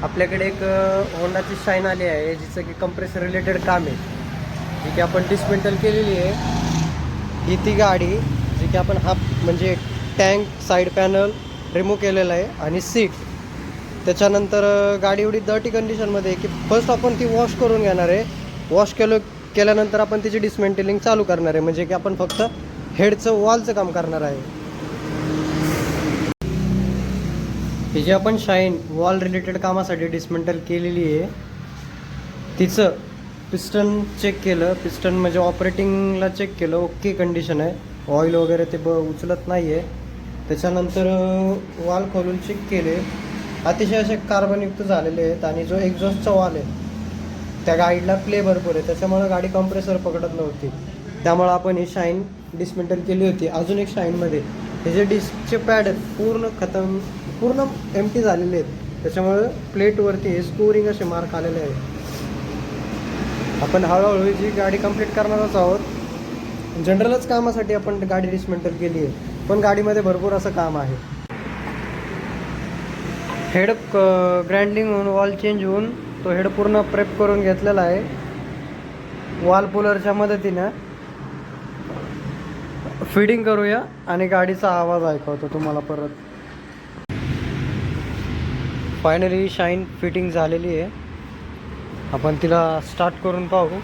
आपल्याकडे एक होंडाची शाईन आली आहे, जिचं की कंप्रेसर रिलेटेड काम आहे, जी की आपण डिस्मेंटल केलेली आहे. ही ती गाडी जी की आपण म्हणजे टँक, साईड पॅनल रिमूव्ह केलेला आहे आणि सीट. त्याच्यानंतर गाडी एवढी डर्टी कंडिशनमध्ये आहे की फर्स्ट आपण ती वॉश करून घेणार आहे. वॉश केल्यानंतर आपण तिची डिस्मेंटलिंग चालू करणार आहे, म्हणजे की आपण फक्त हेडचं वॉलचं काम करणार आहे. ही जी आपण शाईन वॉल रिलेटेड कामासाठी डिस्मेंटल केलेली आहे, तिचं पिस्टन चेक केलं. पिस्टन म्हणजे ऑपरेटिंगला चेक केलं, ओके कंडिशन आहे. ऑइल वगैरे ते उचलत नाही आहे. त्याच्यानंतर वॉल खोलून चेक केले, अतिशय असे कार्बनयुक्त झालेले आहेत. आणि जो एक्झॉस्टचा वॉल आहे त्या गाडीला प्ले भरपूर आहे, त्याच्यामुळं गाडी कंप्रेसर पकडत नव्हती. त्यामुळं आपण ही शाईन डिस्मेंटल केली होती. अजून एक शाईनमध्ये हे जे डिस्कचे पॅड आहेत पूर्ण एम्प्टी झालेले आहेत, त्याच्यामुळं प्लेटवरती हे स्कोरिंग असे मार्क आलेले आहेत. आपण हळूहळू जी गाडी कंप्लीट करणारच आहोत. जनरलच कामासाठी आपण गाडी डिस्मेंटल केली आहे, पण गाडीमध्ये भरपूर असं काम आहे. हेड ग्राइंडिंग होऊन वॉल चेंज होऊन तो हेड पूर्ण प्रेप करून घेतलेला आहे वॉल पुलरच्या मदतीनं. फिडिंग करूया आणि गाडीचा आवाज ऐकवतो तुम्हाला परत. फायनली शाईन फिटिंग झालेली आहे. आपण तिला स्टार्ट करून पाहू.